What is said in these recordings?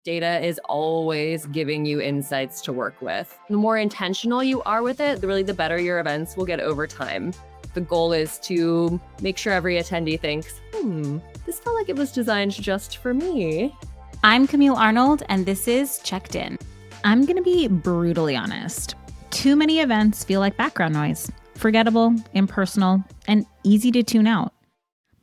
Data is always giving you insights to work with. The more intentional you are with it, the better your events will get over time. The goal is to make sure every attendee thinks, this felt like it was designed just for me. I'm Camille Arnold, and this is Checked In. I'm going to be brutally honest. Too many events feel like background noise, forgettable, impersonal, and easy to tune out.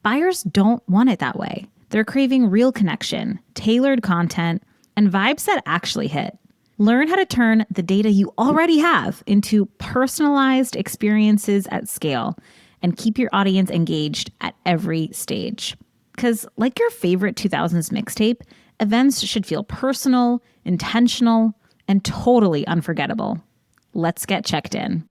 Buyers don't want it that way. They're craving real connection, tailored content, and vibes that actually hit. Learn how to turn the data you already have into personalized experiences at scale and keep your audience engaged at every stage. Because like your favorite 2000s mixtape, events should feel personal, intentional, and totally unforgettable. Let's get checked in.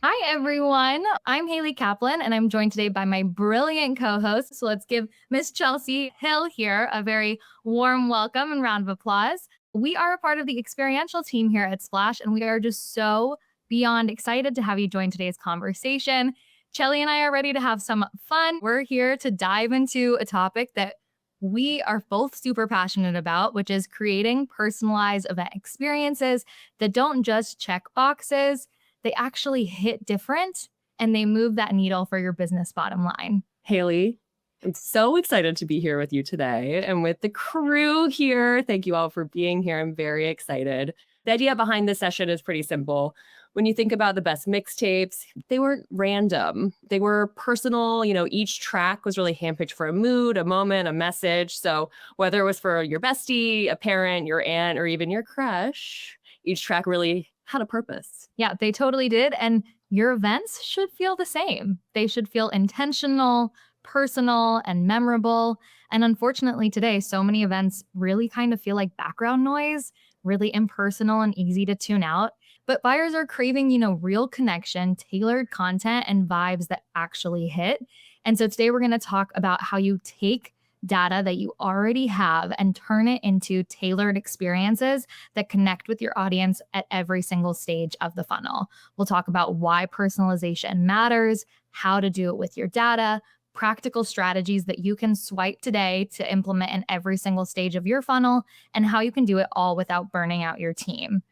Hi, everyone. I'm Haley Kaplan, and I'm joined today by my brilliant co-host. So let's give Miss Chelsea Hill here a very warm welcome and round of applause. We are a part of the experiential team here at Splash, and we are just so beyond excited to have you join today's conversation. Chelly and I are ready to have some fun. We're here to dive into a topic that we are both super passionate about, which is creating personalized event experiences that don't just check boxes. They actually hit different and they move that needle for your business bottom line. Haley, I'm so excited to be here with you today and with the crew here. Thank you all for being here. I'm very excited. The idea behind this session is pretty simple. When you think about the best mixtapes, they weren't random. They were personal. Each track was really handpicked for a mood, a moment, a message. So whether it was for your bestie, a parent, your aunt, or even your crush, each track really had a purpose. Yeah, they totally did. And your events should feel the same. They should feel intentional, personal, and memorable. And unfortunately today, so many events really kind of feel like background noise, really impersonal and easy to tune out. But buyers are craving, real connection, tailored content, and vibes that actually hit. And so today we're going to talk about how you take data that you already have and turn it into tailored experiences that connect with your audience at every single stage of the funnel. We'll talk about why personalization matters, how to do it with your data, practical strategies that you can swipe today to implement in every single stage of your funnel, and how you can do it all without burning out your team.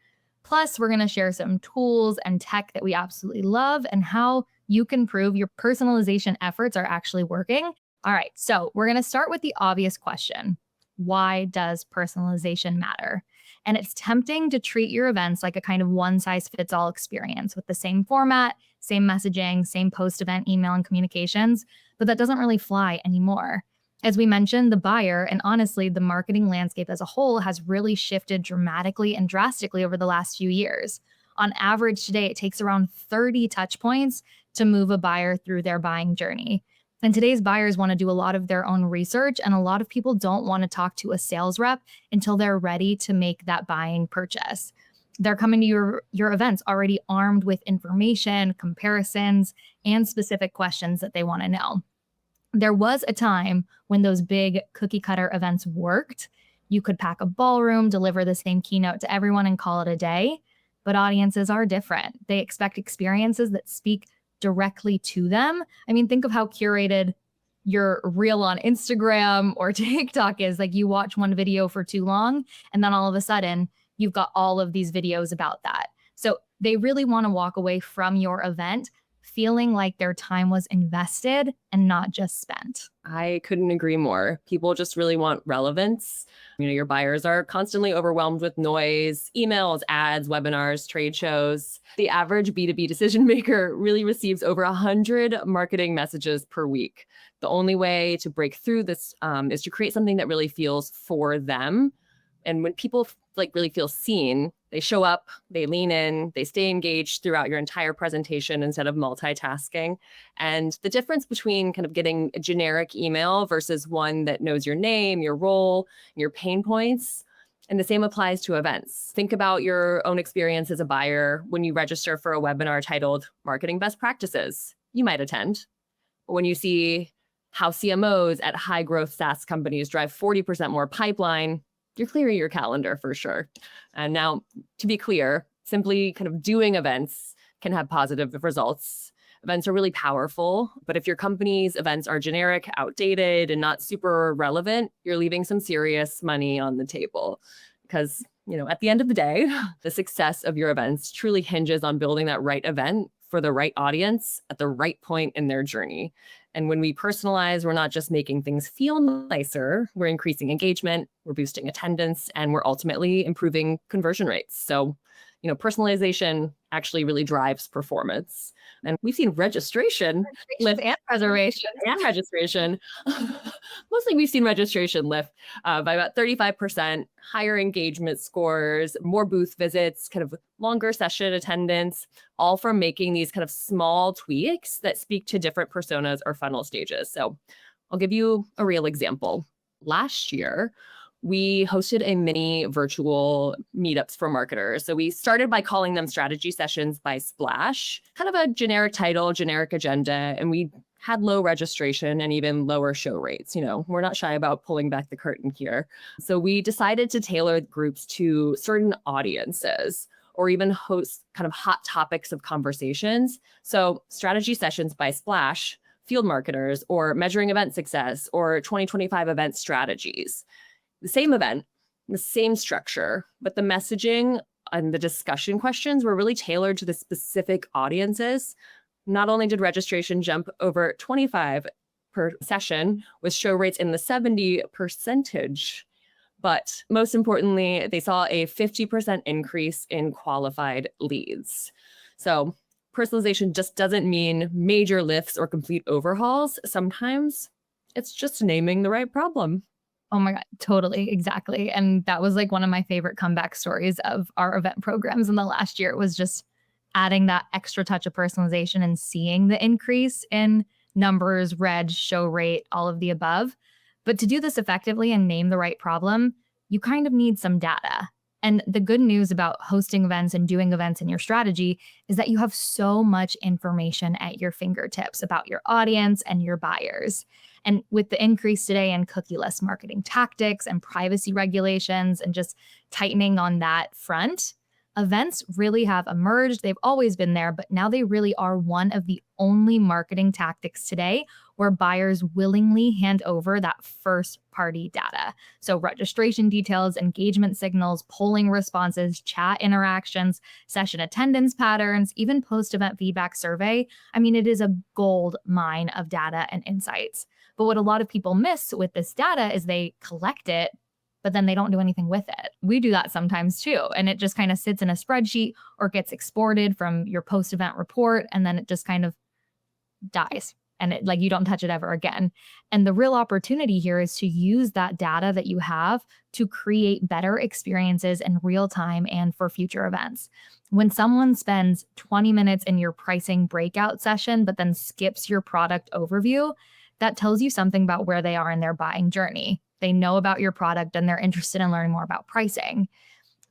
Plus, we're going to share some tools and tech that we absolutely love and how you can prove your personalization efforts are actually working. All right, so we're going to start with the obvious question. Why does personalization matter? And it's tempting to treat your events like a kind of one-size-fits-all experience with the same format, same messaging, same post-event email and communications, but that doesn't really fly anymore. As we mentioned, the buyer and honestly, the marketing landscape as a whole has really shifted dramatically and drastically over the last few years. On average today, it takes around 30 touch points to move a buyer through their buying journey. And today's buyers want to do a lot of their own research, and a lot of people don't want to talk to a sales rep until they're ready to make that buying purchase. They're coming to your events already armed with information, comparisons, and specific questions that they want to know. There was a time when those big cookie cutter events worked. You could pack a ballroom, deliver the same keynote to everyone, and call it a day. But audiences are different. They expect experiences that speak directly to them. I mean, think of how curated your reel on Instagram or TikTok is. Like, you watch one video for too long, and then all of a sudden you've got all of these videos about that. So they really want to walk away from your event feeling like their time was invested and not just spent. I couldn't agree more. People just really want relevance. Your buyers are constantly overwhelmed with noise, emails, ads, webinars, trade shows. The average B2B decision maker really receives over 100 marketing messages per week. The only way to break through this is to create something that really feels for them. And when people really feel seen, they show up, they lean in, they stay engaged throughout your entire presentation instead of multitasking. And the difference between kind of getting a generic email versus one that knows your name, your role, your pain points, and the same applies to events. Think about your own experience as a buyer when you register for a webinar titled Marketing Best Practices. You might attend. But when you see how CMOs at high growth SaaS companies drive 40% more pipeline, you're clearing your calendar for sure. And now, to be clear, simply kind of doing events can have positive results. Events are really powerful, but if your company's events are generic, outdated, and not super relevant, you're leaving some serious money on the table. Because, at the end of the day, the success of your events truly hinges on building that right event for the right audience at the right point in their journey. And when we personalize, we're not just making things feel nicer, we're increasing engagement, we're boosting attendance, and we're ultimately improving conversion rates. So, personalization actually really drives performance. And we've seen registration lift and preservation. and registration. Mostly we've seen registration lift by about 35%, higher engagement scores, more booth visits, kind of longer session attendance, all from making these kind of small tweaks that speak to different personas or funnel stages. So I'll give you a real example. Last year, we hosted a mini virtual meetups for marketers. So we started by calling them strategy sessions by Splash, kind of a generic title, generic agenda, and we had low registration and even lower show rates. We're not shy about pulling back the curtain here. So we decided to tailor groups to certain audiences or even host kind of hot topics of conversations. So strategy sessions by Splash, field marketers, or measuring event success, or 2025 event strategies. The same event, the same structure, but the messaging and the discussion questions were really tailored to the specific audiences. Not only did registration jump over 25 per session with show rates in the 70%, but most importantly, they saw a 50% increase in qualified leads. So personalization just doesn't mean major lifts or complete overhauls. Sometimes it's just naming the right problem. Oh my God, totally. Exactly. And that was like one of my favorite comeback stories of our event programs in the last year. It was just adding that extra touch of personalization and seeing the increase in numbers, reg, show rate, all of the above. But to do this effectively and name the right problem, you kind of need some data. And the good news about hosting events and doing events in your strategy is that you have so much information at your fingertips about your audience and your buyers. And with the increase today in cookieless marketing tactics and privacy regulations and just tightening on that front, events really have emerged. They've always been there, but now they really are one of the only marketing tactics today where buyers willingly hand over that first party data. So registration details, engagement signals, polling responses, chat interactions, session attendance patterns, even post-event feedback survey. I mean, it is a gold mine of data and insights. But what a lot of people miss with this data is they collect it, but then they don't do anything with it. We do that sometimes too. And it just kind of sits in a spreadsheet or gets exported from your post-event report, and then it just kind of dies. And you don't touch it ever again. And the real opportunity here is to use that data that you have to create better experiences in real time and for future events. When someone spends 20 minutes in your pricing breakout session, but then skips your product overview, that tells you something about where they are in their buying journey. They know about your product and they're interested in learning more about pricing.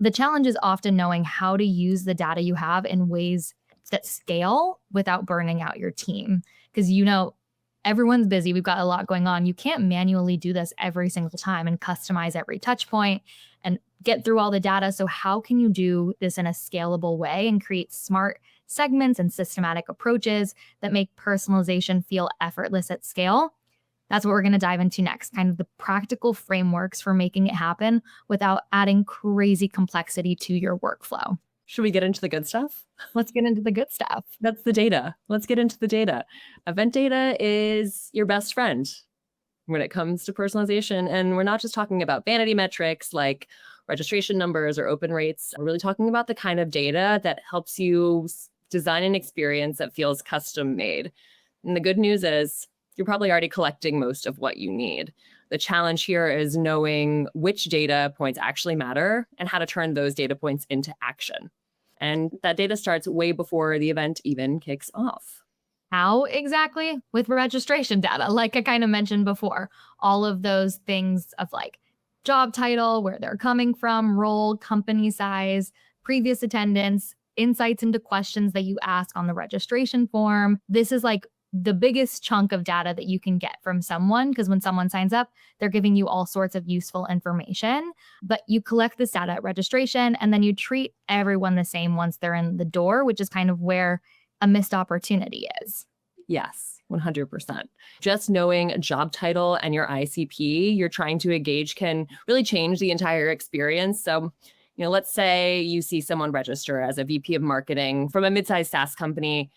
The challenge is often knowing how to use the data you have in ways that scale without burning out your team. Because everyone's busy. We've got a lot going on. You can't manually do this every single time and customize every touch point and get through all the data. So how can you do this in a scalable way and create smart segments and systematic approaches that make personalization feel effortless at scale? That's what we're going to dive into next, kind of the practical frameworks for making it happen without adding crazy complexity to your workflow. Should we get into the good stuff? Let's get into the good stuff. That's the data. Let's get into the data. Event data is your best friend when it comes to personalization. And we're not just talking about vanity metrics like registration numbers or open rates. We're really talking about the kind of data that helps you design an experience that feels custom made. And the good news is you're probably already collecting most of what you need. The challenge here is knowing which data points actually matter and how to turn those data points into action. And that data starts way before the event even kicks off. How exactly? With registration data, like I kind of mentioned before, all of those things of job title, where they're coming from, role, company size, previous attendance, insights into questions that you ask on the registration form. This is the biggest chunk of data that you can get from someone, because when someone signs up, they're giving you all sorts of useful information. But you collect this data at registration, and then you treat everyone the same once they're in the door, which is kind of where a missed opportunity is. Yes, 100%. Just knowing a job title and your ICP you're trying to engage can really change the entire experience. So, let's say you see someone register as a VP of marketing from a mid-sized SaaS company.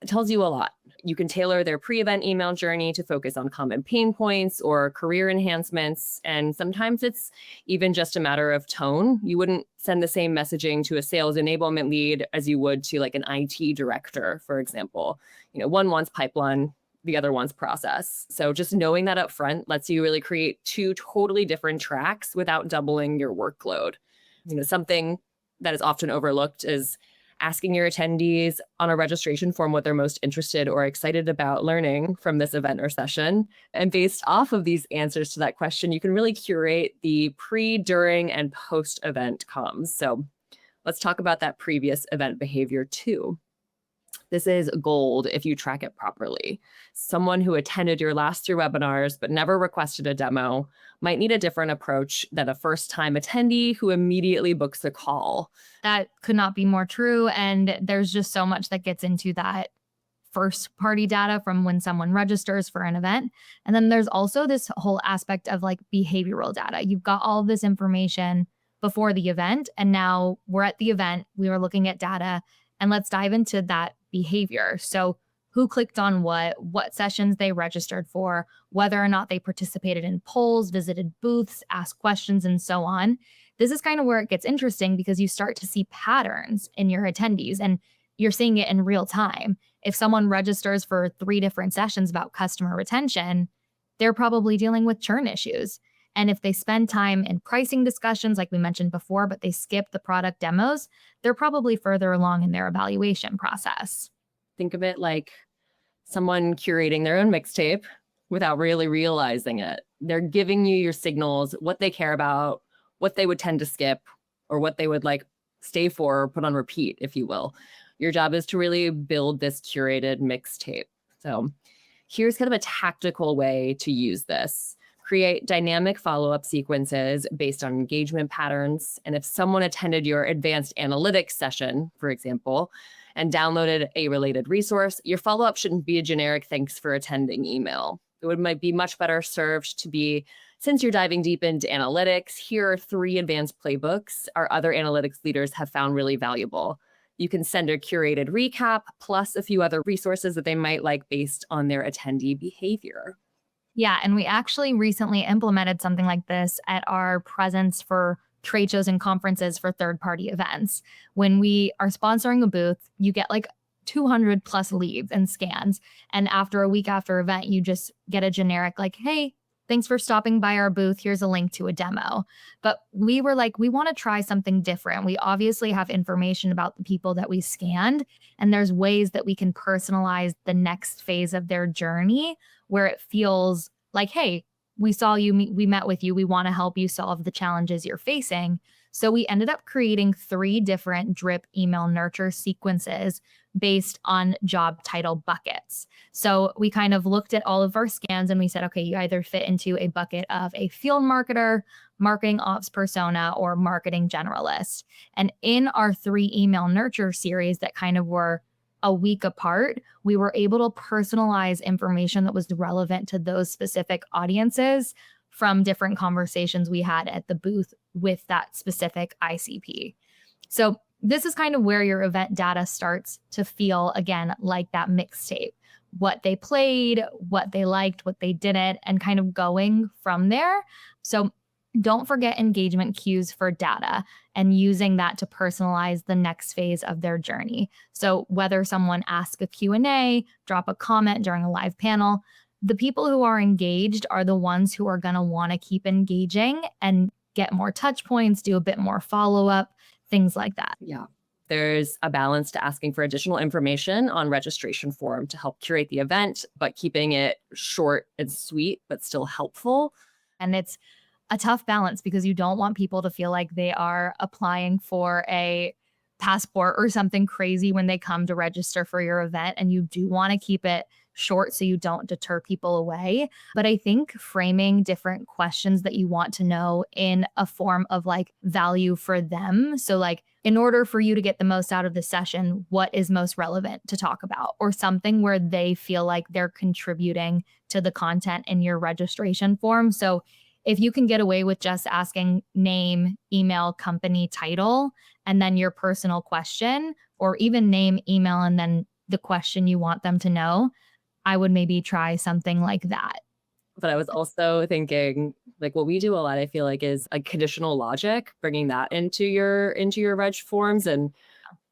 It tells you a lot. You can tailor their pre-event email journey to focus on common pain points or career enhancements. And sometimes it's even just a matter of tone. You wouldn't send the same messaging to a sales enablement lead as you would to like an IT director, for example. One wants pipeline, the other wants process. So just knowing that up front lets you really create two totally different tracks without doubling your workload. Something that is often overlooked is asking your attendees on a registration form what they're most interested or excited about learning from this event or session. And based off of these answers to that question, you can really curate the pre, during, and post-event comms. So let's talk about that previous event behavior too. This is gold if you track it properly. Someone who attended your last 3 webinars but never requested a demo might need a different approach than a first-time attendee who immediately books a call. That could not be more true. And there's just so much that gets into that first-party data from when someone registers for an event. And then there's also this whole aspect of like behavioral data. You've got all of this information before the event, and now we're at the event, we were looking at data, and let's dive into that behavior. So who clicked on what sessions they registered for, whether or not they participated in polls, visited booths, asked questions, and so on. This is kind of where it gets interesting because you start to see patterns in your attendees and you're seeing it in real time. If someone registers for 3 different sessions about customer retention, they're probably dealing with churn issues. And if they spend time in pricing discussions, like we mentioned before, but they skip the product demos, they're probably further along in their evaluation process. Think of it like someone curating their own mixtape without really realizing it. They're giving you your signals, what they care about, what they would tend to skip, or what they would like stay for or put on repeat, if you will. Your job is to really build this curated mixtape. So here's kind of a tactical way to use this. Create dynamic follow-up sequences based on engagement patterns. And if someone attended your advanced analytics session, for example, and downloaded a related resource, your follow-up shouldn't be a generic thanks for attending email. It might be much better served to be, since you're diving deep into analytics, here are 3 advanced playbooks our other analytics leaders have found really valuable. You can send a curated recap plus a few other resources that they might like based on their attendee behavior. Yeah, and we actually recently implemented something like this at our presence for trade shows and conferences for third-party events. When we are sponsoring a booth, you get like 200 plus leads and scans. And after a week after event, you just get a generic like, hey, thanks for stopping by our booth. Here's a link to a demo. But we were like, we want to try something different. We obviously have information about the people that we scanned, and there's ways that we can personalize the next phase of their journey where it feels like, hey, we saw you, we met with you, we want to help you solve the challenges you're facing. So we ended up creating 3 different drip email nurture sequences based on job title buckets. So we kind of looked at all of our scans and we said, okay, you either fit into a bucket of a field marketer, marketing ops persona, or marketing generalist. And in our 3 email nurture series that kind of were a week apart, we were able to personalize information that was relevant to those specific audiences from different conversations we had at the booth with that specific ICP. So this is kind of where your event data starts to feel, again, like that mixtape. What they played, what they liked, what they didn't, and kind of going from there. So don't forget engagement cues for data and using that to personalize the next phase of their journey. So whether someone asks a Q&A, drop a comment during a live panel, the people who are engaged are the ones who are going to want to keep engaging and get more touch points, do a bit more follow-up, things like that. Yeah. There's a balance to asking for additional information on registration form to help curate the event, but keeping it short and sweet, but still helpful. And it's a tough balance because you don't want people to feel like they are applying for a passport or something crazy when they come to register for your event. And you do want to keep it short so you don't deter people away. But I think framing different questions that you want to know in a form of like value for them. So like, in order for you to get the most out of the session, what is most relevant to talk about, or something where they feel like they're contributing to the content in your registration form. So if you can get away with just asking name, email, company, title, and then your personal question, or even name, email, and then the question you want them to know, I would maybe try something like that. But I was also thinking, like what we do a lot, I feel like, is a conditional logic, bringing that into your reg forms and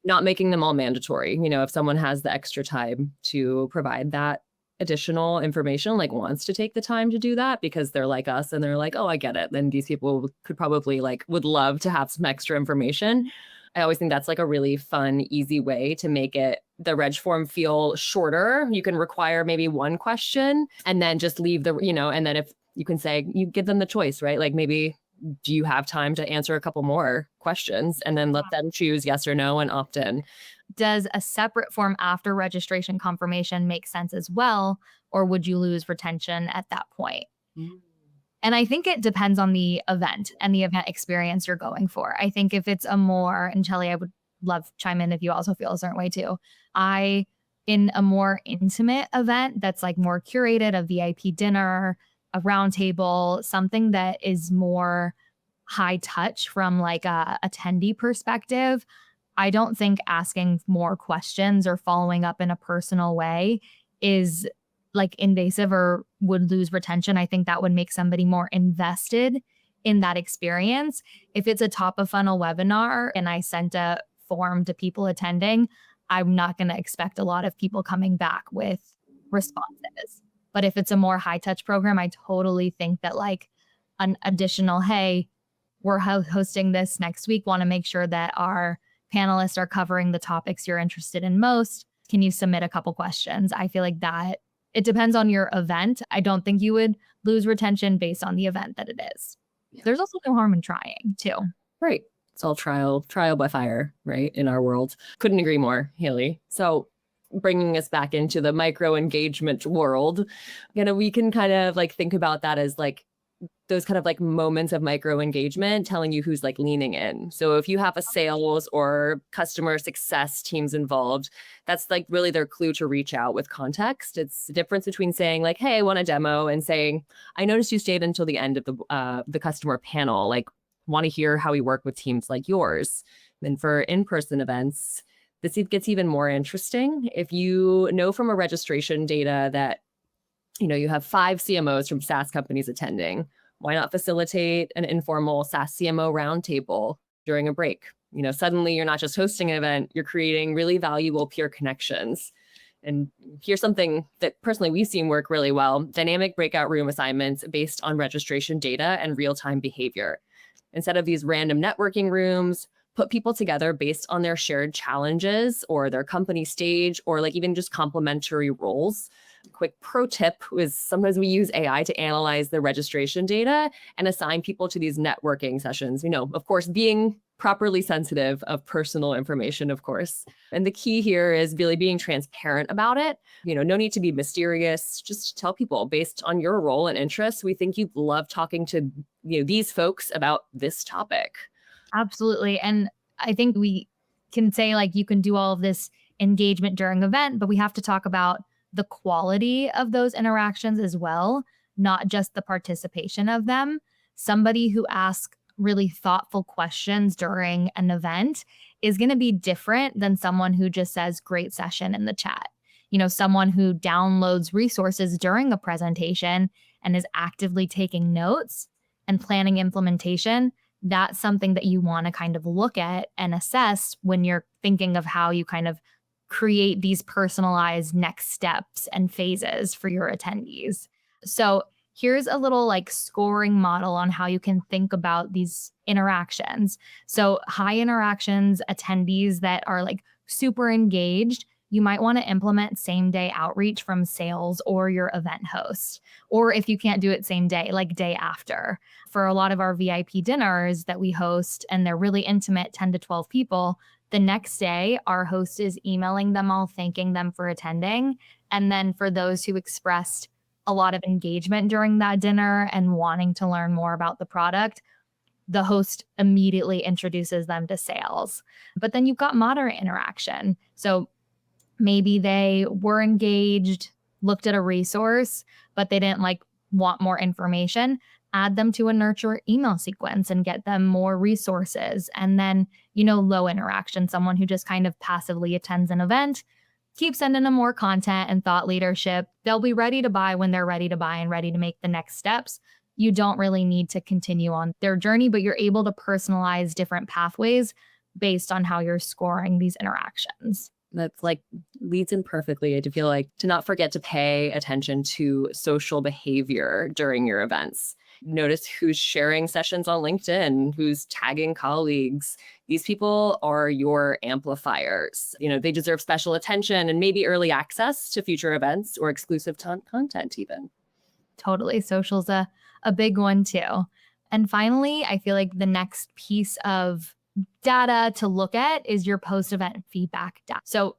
not making them all mandatory. If someone has the extra time to provide that additional information, like wants to take the time to do that because they're like us and they're like, oh, I get it. Then these people could probably would love to have some extra information. I always think that's like a really fun, easy way to make the reg form feel shorter. You can require maybe one question and then just leave and then if you can say, you give them the choice, right? Like maybe, do you have time to answer a couple more questions, and then let them choose yes or no and opt in. Does a separate form after registration confirmation make sense as well? Or would you lose retention at that point? And I think it depends on the event and the event experience you're going for. I think if it's and Shelly, I would love to chime in if you also feel a certain way too. In a more intimate event that's like more curated, a VIP dinner, a round table, something that is more high touch from like a attendee perspective, I don't think asking more questions or following up in a personal way is like invasive or would lose retention. I think that would make somebody more invested in that experience. If it's a top of funnel webinar and I sent a form to people attending, I'm not going to expect a lot of people coming back with responses. But if it's a more high touch program, I totally think that like an additional, hey, we're hosting this next week, want to make sure that our panelists are covering the topics you're interested in most. Can you submit a couple questions? I feel like that it depends on your event. I don't think you would lose retention based on the event that it is. Yeah. There's also no harm in trying too. Right. It's all trial by fire, right? In our world. Couldn't agree more, Haley. So bringing us back into the micro engagement world, we can kind of like think about that as like those kind of like moments of micro engagement telling you who's like leaning in. So if you have a sales or customer success teams involved, that's like really their clue to reach out with context. It's the difference between saying like, hey, I want a demo, and saying, I noticed you stayed until the end of the customer panel. Like, want to hear how we work with teams like yours. And for in-person events, this gets even more interesting. If you know from a registration data that you have 5 CMOs from SaaS companies attending, why not facilitate an informal SaaS CMO roundtable during a break? Suddenly you're not just hosting an event, you're creating really valuable peer connections. And here's something that personally we've seen work really well: dynamic breakout room assignments based on registration data and real-time behavior. Instead of these random networking rooms, put people together based on their shared challenges or their company stage, or like even just complementary roles. Quick pro tip is sometimes we use AI to analyze the registration data and assign people to these networking sessions. Of course, being properly sensitive of personal information, of course. And the key here is really being transparent about it. No need to be mysterious. Just tell people based on your role and interests, we think you'd love talking to these folks about this topic. Absolutely. And I think we can say like you can do all of this engagement during event, but we have to talk about the quality of those interactions as well, not just the participation of them. Somebody who asks really thoughtful questions during an event is going to be different than someone who just says great session in the chat. Someone who downloads resources during a presentation and is actively taking notes and planning implementation. That's something that you want to kind of look at and assess when you're thinking of how you kind of create these personalized next steps and phases for your attendees. So here's a little like scoring model on how you can think about these interactions. So high interactions, attendees that are like super engaged, you might want to implement same day outreach from sales or your event host. Or if you can't do it same day, like day after. For a lot of our VIP dinners that we host, and they're really intimate, 10 to 12 people, the next day, our host is emailing them all, thanking them for attending. And then for those who expressed a lot of engagement during that dinner and wanting to learn more about the product, the host immediately introduces them to sales. But then you've got moderate interaction. So maybe they were engaged, looked at a resource, but they didn't want more information. Add them to a nurture email sequence and get them more resources. And then, low interaction, someone who just kind of passively attends an event, keep sending them more content and thought leadership. They'll be ready to buy when they're ready to buy and ready to make the next steps. You don't really need to continue on their journey, but you're able to personalize different pathways based on how you're scoring these interactions. That's leads in perfectly. I feel like to not forget to pay attention to social behavior during your events. Notice who's sharing sessions on LinkedIn, who's tagging colleagues. These people are your amplifiers. They deserve special attention and maybe early access to future events or exclusive content even. Totally. Social's a big one too. And finally, I feel like the next piece of data to look at is your post-event feedback data. So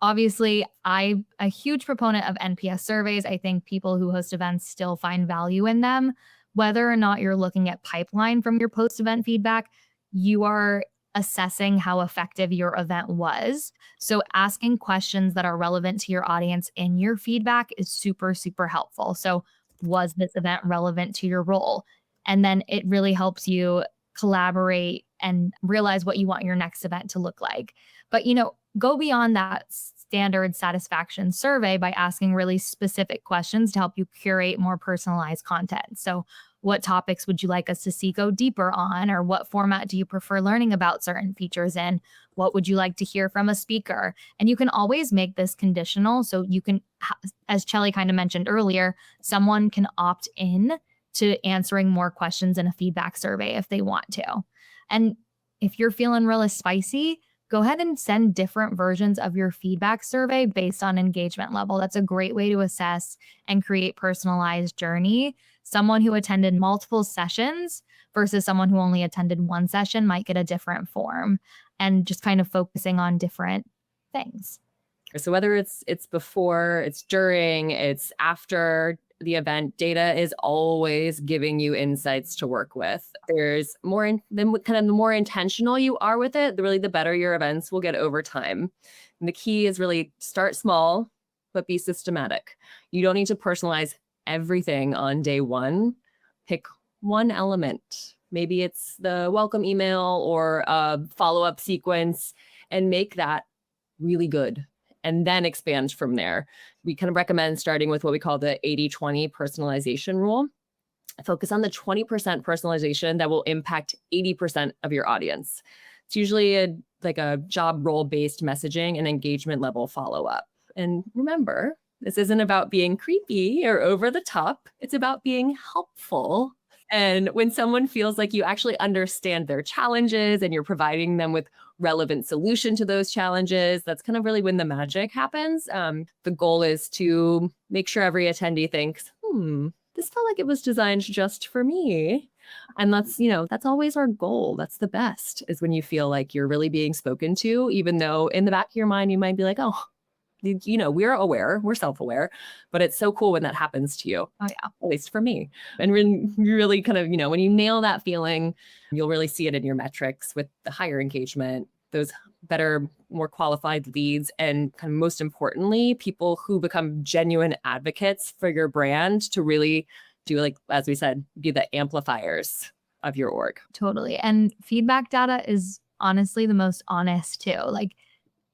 obviously, I'm a huge proponent of NPS surveys. I think people who host events still find value in them. Whether or not you're looking at pipeline from your post-event feedback, you are assessing how effective your event was. So asking questions that are relevant to your audience in your feedback is super, super helpful. So was this event relevant to your role? And then it really helps you collaborate and realize what you want your next event to look like. But, go beyond that standard satisfaction survey by asking really specific questions to help you curate more personalized content. So what topics would you like us to see go deeper on? Or what format do you prefer learning about certain features in? What would you like to hear from a speaker? And you can always make this conditional. So you can, as Chelly kind of mentioned earlier, someone can opt in to answering more questions in a feedback survey if they want to. And if you're feeling really spicy, go ahead and send different versions of your feedback survey based on engagement level. That's a great way to assess and create personalized journey. Someone who attended multiple sessions versus someone who only attended one session might get a different form, and just kind of focusing on different things. So whether it's before, it's during, it's after the event, data is always giving you insights to work with. There's more, the more intentional you are with it, the better your events will get over time. And the key is really start small, but be systematic. You don't need to personalize everything on day one. Pick one element. Maybe it's the welcome email or a follow-up sequence, and make that really good, and then expand from there. We kind of recommend starting with what we call the 80-20 personalization rule. Focus on the 20% personalization that will impact 80% of your audience. It's usually a job role-based messaging and engagement level follow-up. And remember, this isn't about being creepy or over the top. It's about being helpful. And when someone feels like you actually understand their challenges and you're providing them with relevant solution to those challenges, that's kind of really when the magic happens. The goal is to make sure every attendee thinks, this felt like it was designed just for me. And that's always our goal. That's the best, is when you feel like you're really being spoken to, even though in the back of your mind, you might be like, we're aware, we're self-aware, but it's so cool when that happens to you. Oh yeah. At least for me. And when you really kind of, when you nail that feeling, you'll really see it in your metrics with the higher engagement, those better, more qualified leads, and kind of most importantly, people who become genuine advocates for your brand to really do, as we said, be the amplifiers of your org. Totally. And feedback data is honestly the most honest too.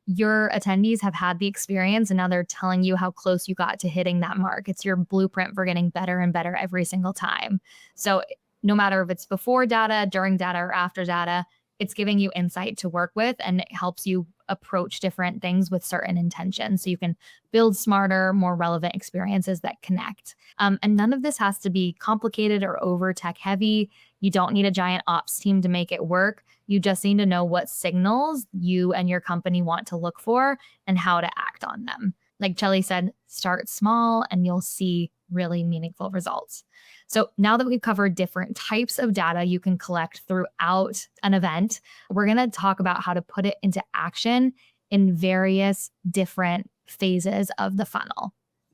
Your attendees have had the experience and now they're telling you how close you got to hitting that mark. It's your blueprint for getting better and better every single time. So no matter if it's before data, during data, or after data, it's giving you insight to work with, and it helps you approach different things with certain intentions so you can build smarter, more relevant experiences that connect. And none of this has to be complicated or over tech heavy. You don't need a giant ops team to make it work. You just need to know what signals you and your company want to look for and how to act on them. Like Chelly said, start small and you'll see really meaningful results. So now that we've covered different types of data you can collect throughout an event, we're going to talk about how to put it into action in various different phases of the funnel.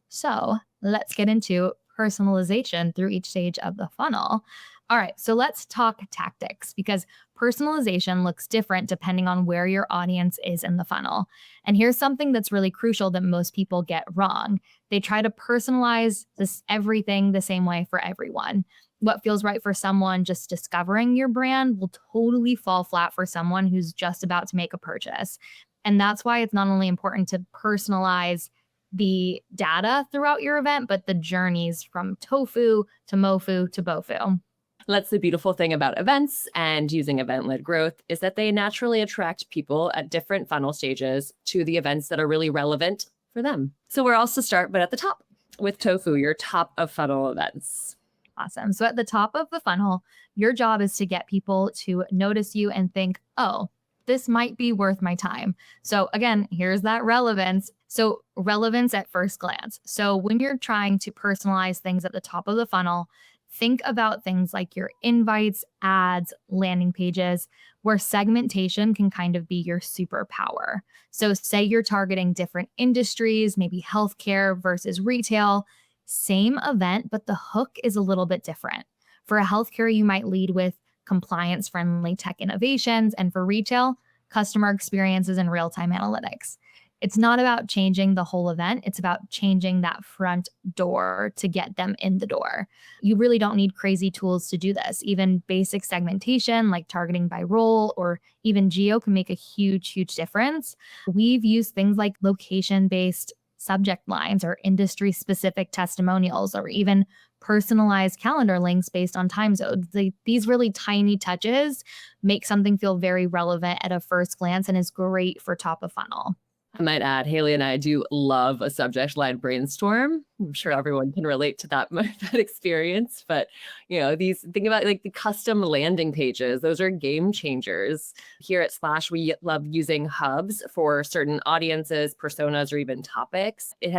So let's get into personalization through each stage of the funnel. All right, so let's talk tactics because personalization looks different depending on where your audience is in the funnel. And here's something that's really crucial that most people get wrong. They try to personalize everything the same way for everyone. What feels right for someone just discovering your brand will totally fall flat for someone who's just about to make a purchase. And that's why it's not only important to personalize the data throughout your event, but the journeys from tofu to mofu to bofu. That's the beautiful thing about events and using event-led growth is that they naturally attract people at different funnel stages to the events that are really relevant for them. So we're also start, but at the top with tofu, your top of funnel events. Awesome. So at the top of the funnel, your job is to get people to notice you and think, oh, this might be worth my time. So again, here's that relevance. So relevance at first glance. So when you're trying to personalize things at the top of the funnel, think about things like your invites, ads, landing pages, where segmentation can kind of be your superpower. So say you're targeting different industries, maybe healthcare versus retail, same event, but the hook is a little bit different. For a healthcare, you might lead with compliance-friendly tech innovations, and for retail, customer experiences and real-time analytics. It's not about changing the whole event. It's about changing that front door to get them in the door. You really don't need crazy tools to do this. Even basic segmentation like targeting by role or even geo can make a huge, huge difference. We've used things like location-based subject lines or industry-specific testimonials or even personalized calendar links based on time zones. These really tiny touches make something feel very relevant at a first glance and is great for top of funnel. I might add, Haley and I do love a subject line brainstorm. I'm sure everyone can relate to that, that experience. But, think about like the custom landing pages. Those are game changers. Here at Splash, we love using hubs for certain audiences, personas, or even topics. It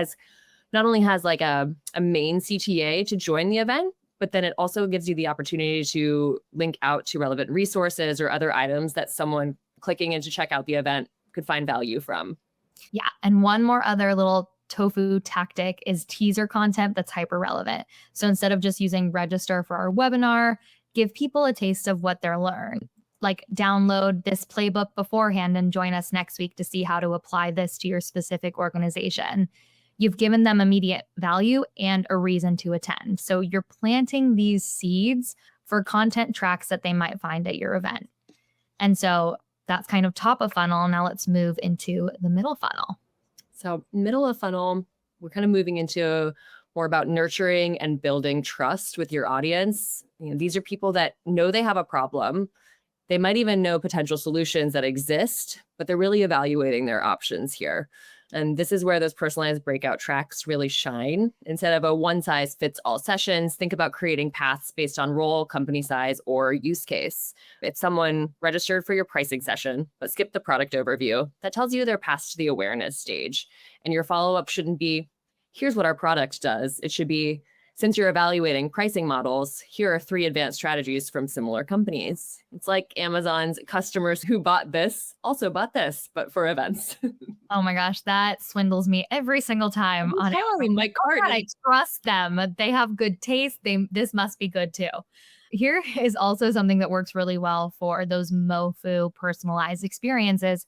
not only has like a main CTA to join the event, but then it also gives you the opportunity to link out to relevant resources or other items that someone clicking in to check out the event could find value from. Yeah. And one more other little tofu tactic is teaser content that's hyper relevant. So instead of just using register for our webinar, give people a taste of what they're learning. Like download this playbook beforehand and join us next week to see how to apply this to your specific organization. You've given them immediate value and a reason to attend. So you're planting these seeds for content tracks that they might find at your event. And so that's kind of top of funnel. Now let's move into the middle funnel. So middle of funnel, we're kind of moving into more about nurturing and building trust with your audience. These are people that know they have a problem. They might even know potential solutions that exist, but they're really evaluating their options here. And this is where those personalized breakout tracks really shine. Instead of a one-size-fits-all sessions, think about creating paths based on role, company size, or use case. If someone registered for your pricing session, but skipped the product overview, that tells you they're past the awareness stage. And your follow-up shouldn't be, here's what our product does. It should be, since you're evaluating pricing models, here are 3 advanced strategies from similar companies. It's like Amazon's customers who bought this also bought this, but for events. Oh my gosh, that swindles me every single time. On my cart. I trust them. They have good taste. This must be good too. Here is also something that works really well for those MoFu personalized experiences,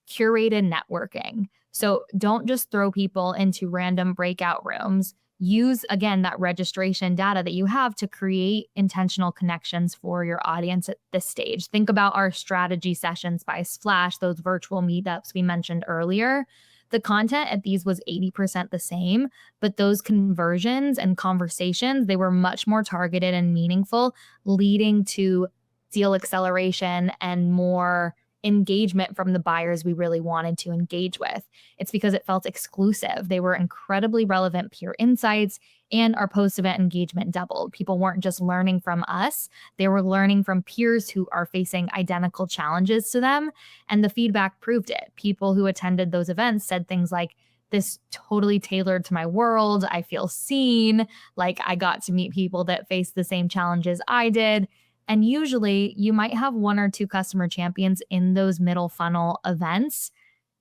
curated networking. So don't just throw people into random breakout rooms. Use, again, that registration data that you have to create intentional connections for your audience at this stage. Think about our strategy sessions by Splash, those virtual meetups we mentioned earlier. The content at these was 80% the same, but those conversions and conversations, they were much more targeted and meaningful, leading to deal acceleration and more engagement from the buyers we really wanted to engage with. It's because it felt exclusive. They were incredibly relevant peer insights, and our post-event engagement doubled. People weren't just learning from us. They were learning from peers who are facing identical challenges to them, and the feedback proved it. People who attended those events said things like, this totally tailored to my world. I feel seen. Like I got to meet people that faced the same challenges I did. And usually you might have 1 or 2 customer champions in those middle funnel events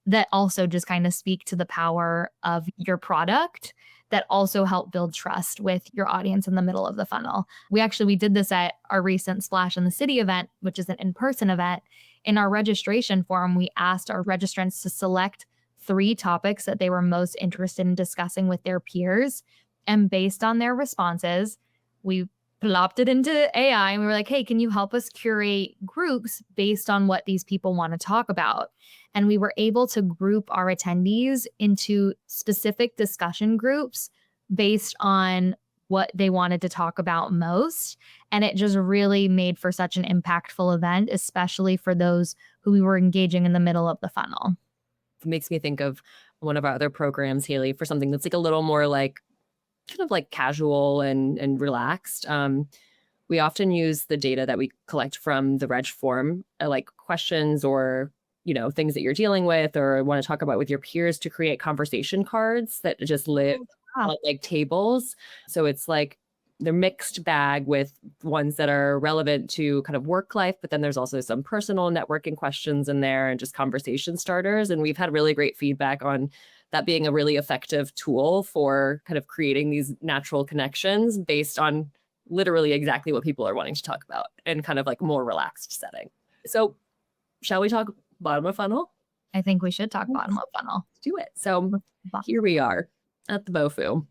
that also just kind of speak to the power of your product. that also help build trust with your audience in the middle of the funnel. We did this at our recent Splash in the City event, which is an in-person event. In our registration form, we asked our registrants to select 3 topics that they were most interested in discussing with their peers. And based on their responses, we plopped it into AI and we were like, hey, can you help us curate groups based on what these people want to talk about? And we were able to group our attendees into specific discussion groups based on what they wanted to talk about most. And it just really made for such an impactful event, especially for those who we were engaging in the middle of the funnel. It makes me think of one of our other programs, Haley, for something that's like a little more like kind of like casual and relaxed. We often use the data that we collect from the reg form, like questions or things that you're dealing with or want to talk about with your peers, to create conversation cards that just live on like tables. So it's like they're mixed bag with ones that are relevant to kind of work life, but then there's also some personal networking questions in there and just conversation starters. And we've had really great feedback on that being a really effective tool for kind of creating these natural connections based on literally exactly what people are wanting to talk about in kind of like more relaxed setting. So shall we talk bottom of funnel? I think we should talk bottom of funnel. Let's do it. So here we are at the BOFU.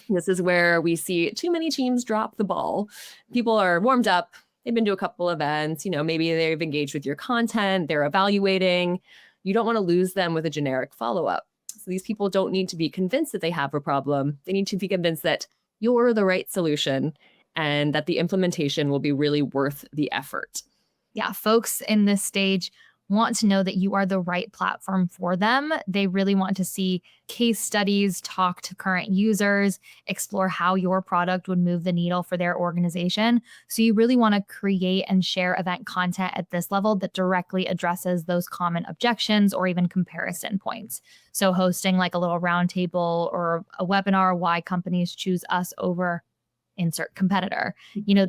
This is where we see too many teams drop the ball. People are warmed up. They've been to a couple events. Maybe they've engaged with your content. They're evaluating. You don't want to lose them with a generic follow-up. So these people don't need to be convinced that they have a problem. They need to be convinced that you're the right solution and that the implementation will be really worth the effort. Yeah, folks in this stage want to know that you are the right platform for them. They really want to see case studies, talk to current users, explore how your product would move the needle for their organization. So you really want to create and share event content at this level that directly addresses those common objections or even comparison points. So hosting like a little roundtable or a webinar, why companies choose us over insert competitor.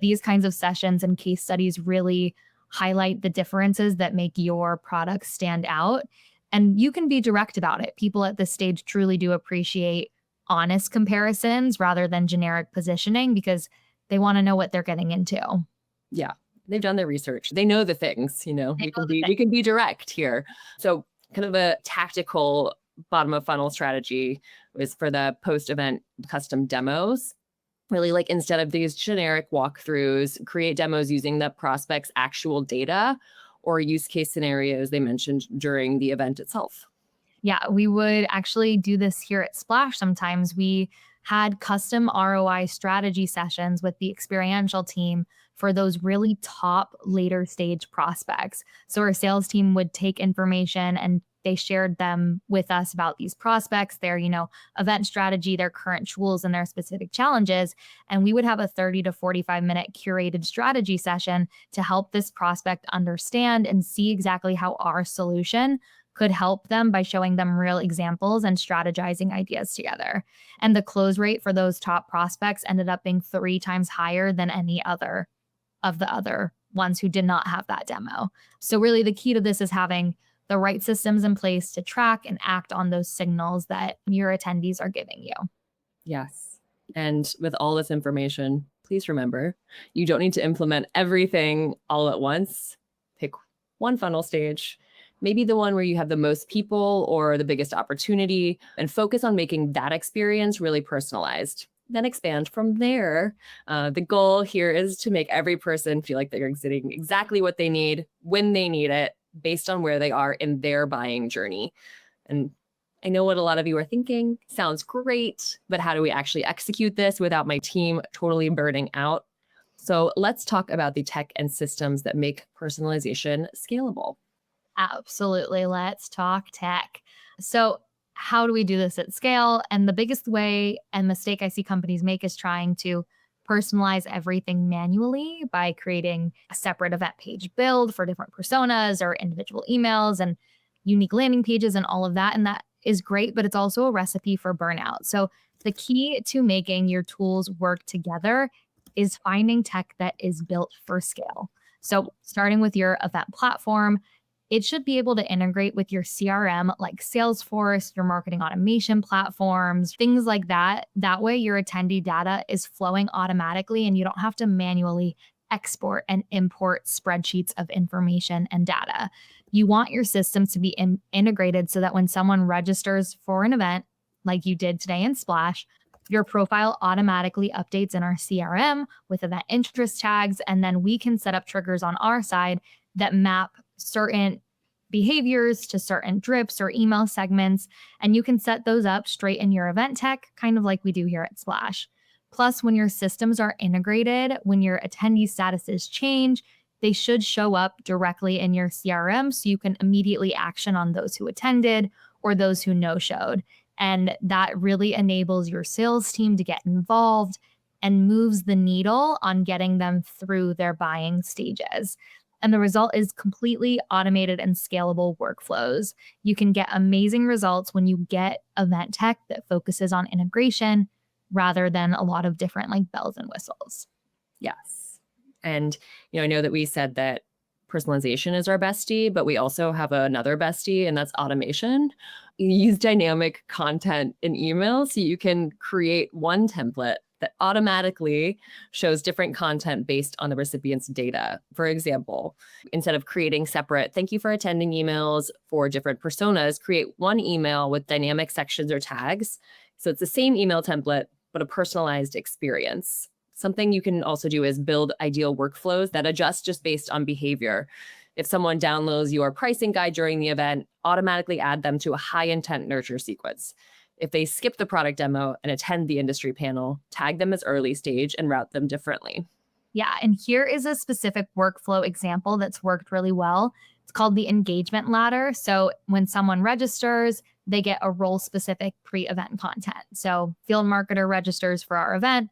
These kinds of sessions and case studies really highlight the differences that make your product stand out. And you can be direct about it. People at this stage truly do appreciate honest comparisons rather than generic positioning because they want to know what they're getting into. Yeah, they've done their research. They know the things, we can be direct here. So kind of a tactical bottom of funnel strategy is for the post-event custom demos. Really, like instead of these generic walkthroughs, create demos using the prospect's actual data or use case scenarios they mentioned during the event itself. Yeah, we would actually do this here at Splash sometimes. We had custom ROI strategy sessions with the experiential team for those really top later stage prospects. So our sales team would take information and they shared them with us about these prospects, their, event strategy, their current tools, and their specific challenges. And we would have a 30 to 45-minute curated strategy session to help this prospect understand and see exactly how our solution could help them by showing them real examples and strategizing ideas together. And the close rate for those top prospects ended up being 3 times higher than any other of the other ones who did not have that demo. So really the key to this is having the right systems in place to track and act on those signals that your attendees are giving you. Yes. And with all this information, please remember, you don't need to implement everything all at once. Pick one funnel stage, maybe the one where you have the most people or the biggest opportunity, and focus on making that experience really personalized. Then expand from there. The goal here is to make every person feel like they're getting exactly what they need when they need it, based on where they are in their buying journey. And I know what a lot of you are thinking. Sounds great, but how do we actually execute this without my team totally burning out? So let's talk about the tech and systems that make personalization scalable. Absolutely. Let's talk tech. So how do we do this at scale? And the biggest way and mistake I see companies make is trying to personalize everything manually by creating a separate event page build for different personas or individual emails and unique landing pages and all of that. And that is great, but it's also a recipe for burnout. So the key to making your tools work together is finding tech that is built for scale. So starting with your event platform, it should be able to integrate with your CRM like Salesforce, your marketing automation platforms, things like that. That way, your attendee data is flowing automatically and you don't have to manually export and import spreadsheets of information and data. You want your systems to be integrated so that when someone registers for an event, like you did today in Splash, your profile automatically updates in our CRM with event interest tags, and then we can set up triggers on our side that map certain behaviors to certain drips or email segments, and you can set those up straight in your event tech, kind of like we do here at Splash. Plus, when your systems are integrated, when your attendee statuses change, they should show up directly in your CRM so you can immediately action on those who attended or those who no-showed. And that really enables your sales team to get involved and moves the needle on getting them through their buying stages. And the result is completely automated and scalable workflows. You can get amazing results when you get event tech that focuses on integration rather than a lot of different like bells and whistles. Yes. And, I know that we said that personalization is our bestie, but we also have another bestie, and that's automation. You use dynamic content in email so you can create one template that automatically shows different content based on the recipient's data. For example, instead of creating separate thank you for attending emails for different personas, create one email with dynamic sections or tags. So it's the same email template, but a personalized experience. Something you can also do is build ideal workflows that adjust just based on behavior. If someone downloads your pricing guide during the event, automatically add them to a high intent nurture sequence. If they skip the product demo and attend the industry panel, tag them as early stage and route them differently. Yeah, and here is a specific workflow example that's worked really well. It's called the engagement ladder. So when someone registers, they get a role-specific pre-event content. So field marketer registers for our event,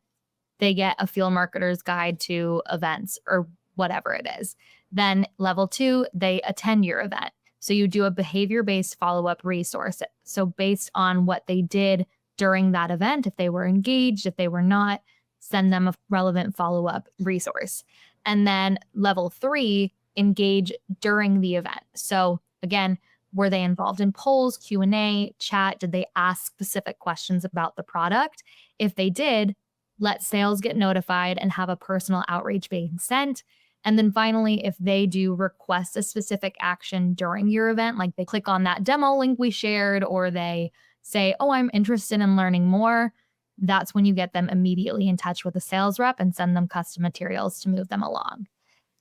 they get a field marketer's guide to events or whatever it is. Then level 2, they attend your event. So you do a behavior-based follow-up resource. So based on what they did during that event, if they were engaged, if they were not, send them a relevant follow-up resource. And then level 3, engage during the event. So again, were they involved in polls, Q&A, chat? Did they ask specific questions about the product? If they did, let sales get notified and have a personal outreach being sent. And then finally, if they do request a specific action during your event, like they click on that demo link we shared, or they say, oh, I'm interested in learning more, that's when you get them immediately in touch with a sales rep and send them custom materials to move them along.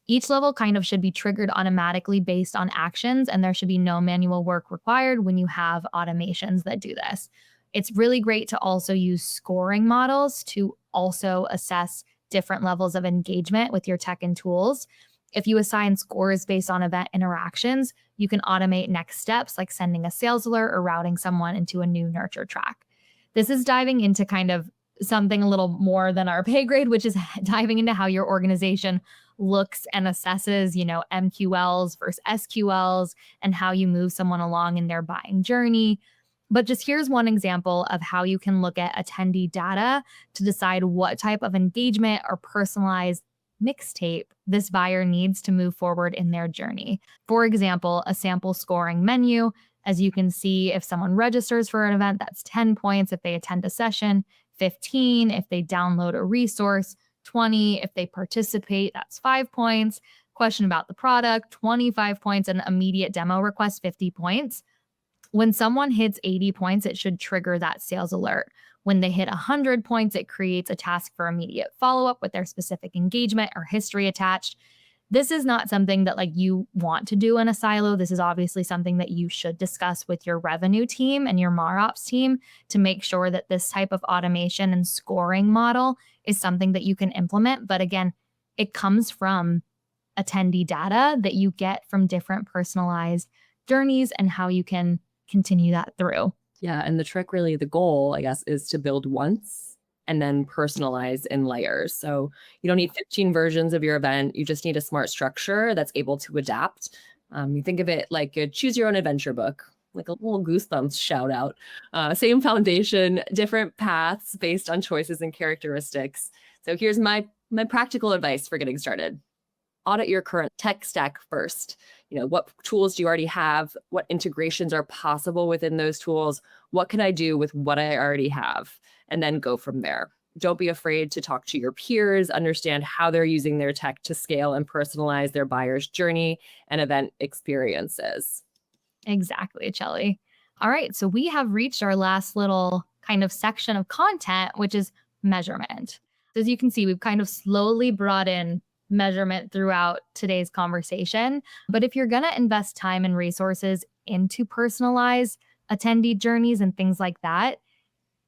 Each level kind of should be triggered automatically based on actions, and there should be no manual work required when you have automations that do this. It's really great to also use scoring models to also assess different levels of engagement with your tech and tools. If you assign scores based on event interactions, you can automate next steps like sending a sales alert or routing someone into a new nurture track. This is diving into kind of something a little more than our pay grade, which is diving into how your organization looks and assesses, MQLs versus SQLs and how you move someone along in their buying journey. But just here's one example of how you can look at attendee data to decide what type of engagement or personalized mixtape this buyer needs to move forward in their journey. For example, a sample scoring menu. As you can see, if someone registers for an event, that's 10 points. If they attend a session, 15. If they download a resource, 20. If they participate, that's 5 points. Question about the product, 25 points. And immediate demo request, 50 points. When someone hits 80 points, it should trigger that sales alert. When they hit 100 points, it creates a task for immediate follow-up with their specific engagement or history attached. This is not something that you want to do in a silo. This is obviously something that you should discuss with your revenue team and your MarOps team to make sure that this type of automation and scoring model is something that you can implement. But again, it comes from attendee data that you get from different personalized journeys and how you can continue that through. Yeah. And the trick, really, the goal, I guess, is to build once and then personalize in layers. So you don't need 15 versions of your event. You just need a smart structure that's able to adapt. You think of it like a choose your own adventure book, like a little Goosebumps shout out. Same foundation, different paths based on choices and characteristics. So here's my practical advice for getting started. Audit your current tech stack first. What tools do you already have? What integrations are possible within those tools? What can I do with what I already have? And then go from there. Don't be afraid to talk to your peers, understand how they're using their tech to scale and personalize their buyer's journey and event experiences. Exactly, Chelly. All right, so we have reached our last little kind of section of content, which is measurement. As you can see, we've kind of slowly brought in measurement throughout today's conversation. But if you're going to invest time and resources into personalized attendee journeys and things like that,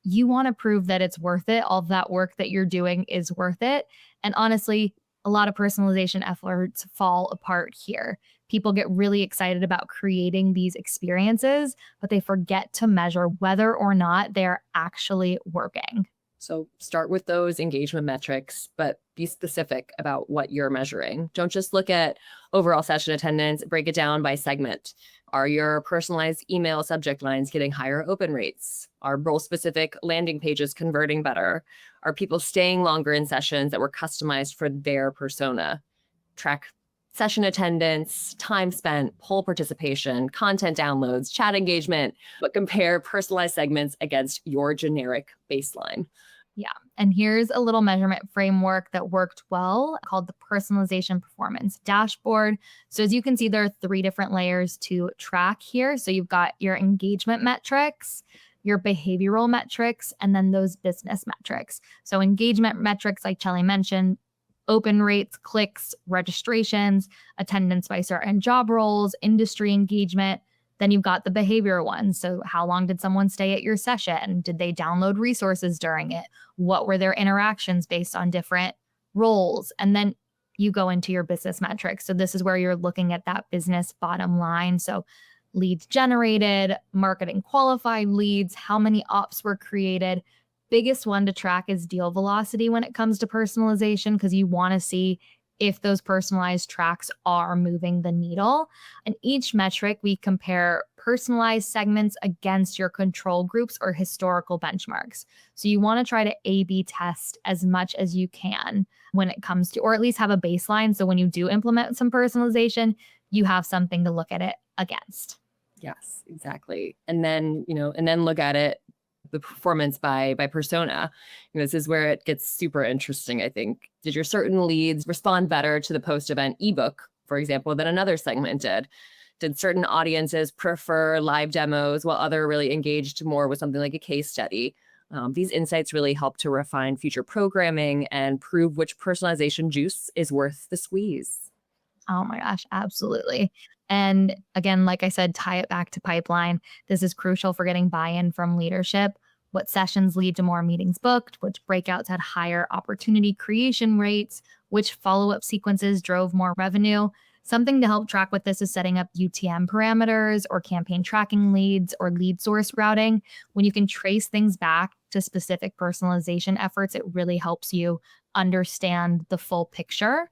you want to prove that it's worth it. All of that work that you're doing is worth it. And honestly, a lot of personalization efforts fall apart here. People get really excited about creating these experiences, but they forget to measure whether or not they're actually working. So start with those engagement metrics, but be specific about what you're measuring. Don't just look at overall session attendance, break it down by segment. Are your personalized email subject lines getting higher open rates? Are role-specific landing pages converting better? Are people staying longer in sessions that were customized for their persona? Track session attendance, time spent, poll participation, content downloads, chat engagement, but compare personalized segments against your generic baseline. Yeah. And here's a little measurement framework that worked well called the Personalization Performance Dashboard. So as you can see, there are 3 different layers to track here. So you've got your engagement metrics, your behavioral metrics, and then those business metrics. So engagement metrics, like Chelly mentioned, open rates, clicks, registrations, attendance by certain job roles, industry engagement. Then you've got the behavior ones. So how long did someone stay at your session? Did they download resources during it? What were their interactions based on different roles? And then you go into your business metrics. So this is where you're looking at that business bottom line. So leads generated, marketing qualified leads, how many ops were created. Biggest one to track is deal velocity when it comes to personalization, because you want to see if those personalized tracks are moving the needle. And each metric, we compare personalized segments against your control groups or historical benchmarks. So you want to try to A/B test as much as you can when it comes to, or at least have a baseline. So when you do implement some personalization, you have something to look at it against. Yes, exactly. And then, look at it, the performance by persona. This is where it gets super interesting, I think. Did your certain leads respond better to the post-event ebook, for example, than another segment did? Did certain audiences prefer live demos while other really engaged more with something like a case study? These insights really help to refine future programming and prove which personalization juice is worth the squeeze. Oh my gosh, absolutely. And again, like I said, tie it back to pipeline. This is crucial for getting buy-in from leadership. What sessions lead to more meetings booked, which breakouts had higher opportunity creation rates, which follow-up sequences drove more revenue. Something to help track with this is setting up UTM parameters or campaign tracking leads or lead source routing. When you can trace things back to specific personalization efforts, it really helps you understand the full picture.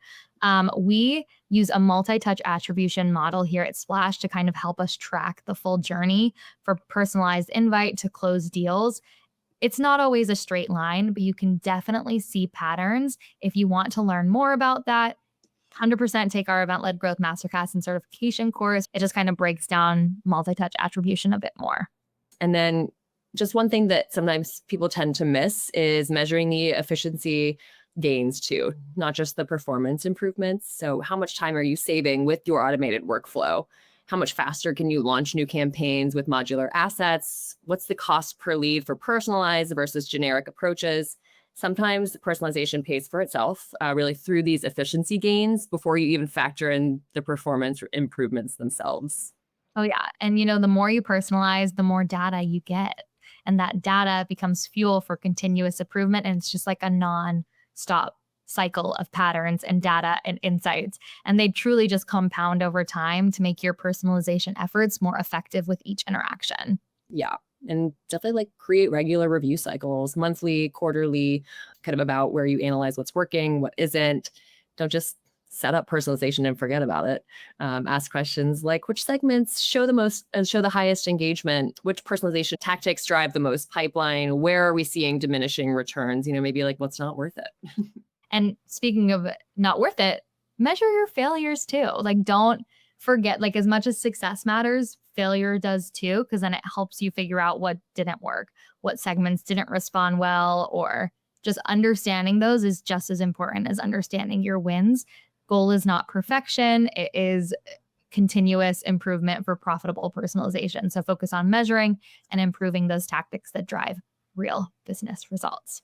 We use a multi-touch attribution model here at Splash to kind of help us track the full journey for personalized invite to close deals. It's not always a straight line, but you can definitely see patterns. If you want to learn more about that, 100% take our event-led growth masterclass and certification course. It just kind of breaks down multi-touch attribution a bit more. And then just one thing that sometimes people tend to miss is measuring the efficiency gains too, not just the performance improvements. So how much time are you saving with your automated workflow? How much faster can you launch new campaigns with modular assets? What's the cost per lead for personalized versus generic approaches? Sometimes personalization pays for itself really through these efficiency gains before you even factor in the performance improvements themselves. Oh yeah. And the more you personalize, the more data you get. And that data becomes fuel for continuous improvement. And it's just like a non-stop cycle of patterns and data and insights. And they truly just compound over time to make your personalization efforts more effective with each interaction. Yeah. And definitely create regular review cycles, monthly, quarterly, kind of about where you analyze what's working, what isn't. Don't just set up personalization and forget about it. Ask questions like which segments show the highest engagement, which personalization tactics drive the most pipeline, where are we seeing diminishing returns, maybe what's not worth it. And speaking of not worth it, measure your failures too. Don't forget, like, as much as success matters, failure does too, because then it helps you figure out what didn't work, what segments didn't respond well, or just understanding those is just as important as understanding your wins. Goal is not perfection. It is continuous improvement for profitable personalization. So focus on measuring and improving those tactics that drive real business results.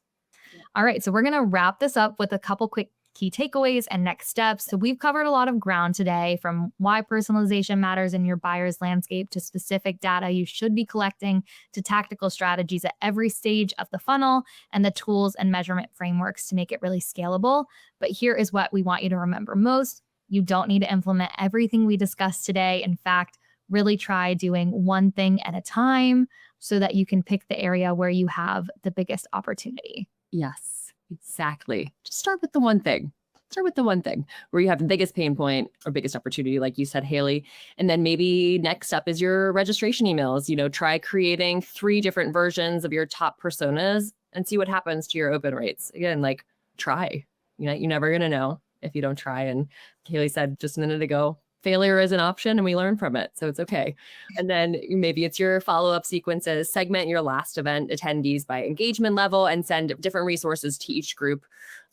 All right, so we're going to wrap this up with a couple quick key takeaways and next steps. So we've covered a lot of ground today, from why personalization matters in your buyer's landscape to specific data you should be collecting to tactical strategies at every stage of the funnel and the tools and measurement frameworks to make it really scalable. But here is what we want you to remember most. You don't need to implement everything we discussed today. In fact, really try doing one thing at a time so that you can pick the area where you have the biggest opportunity. Yes, exactly. Just start with the one thing. Start with the one thing where you have the biggest pain point or biggest opportunity, like you said, Haley. And then maybe next up is your registration emails. Try creating 3 different versions of your top personas and see what happens to your open rates. Again, like, try. You're never going to know if you don't try. And Haley said just a minute ago, failure is an option and we learn from it. So it's okay. And then maybe it's your follow-up sequences, segment your last event attendees by engagement level and send different resources to each group,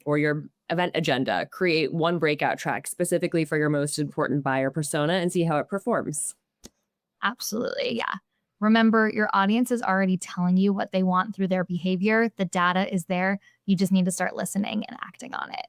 or your event agenda. Create one breakout track specifically for your most important buyer persona and see how it performs. Absolutely. Yeah. Remember, your audience is already telling you what they want through their behavior. The data is there. You just need to start listening and acting on it.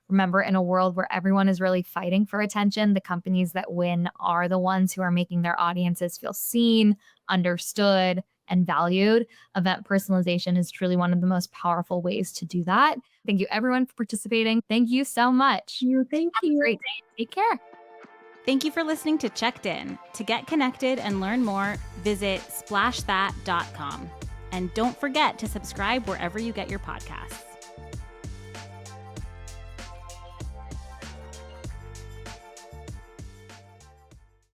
Remember, in a world where everyone is really fighting for attention, the companies that win are the ones who are making their audiences feel seen, understood, and valued. Event personalization is truly one of the most powerful ways to do that. Thank you, everyone, for participating. Thank you so much. Thank you. Have a great day. Take care. Thank you for listening to Checked In. To get connected and learn more, visit splashthat.com. And don't forget to subscribe wherever you get your podcasts.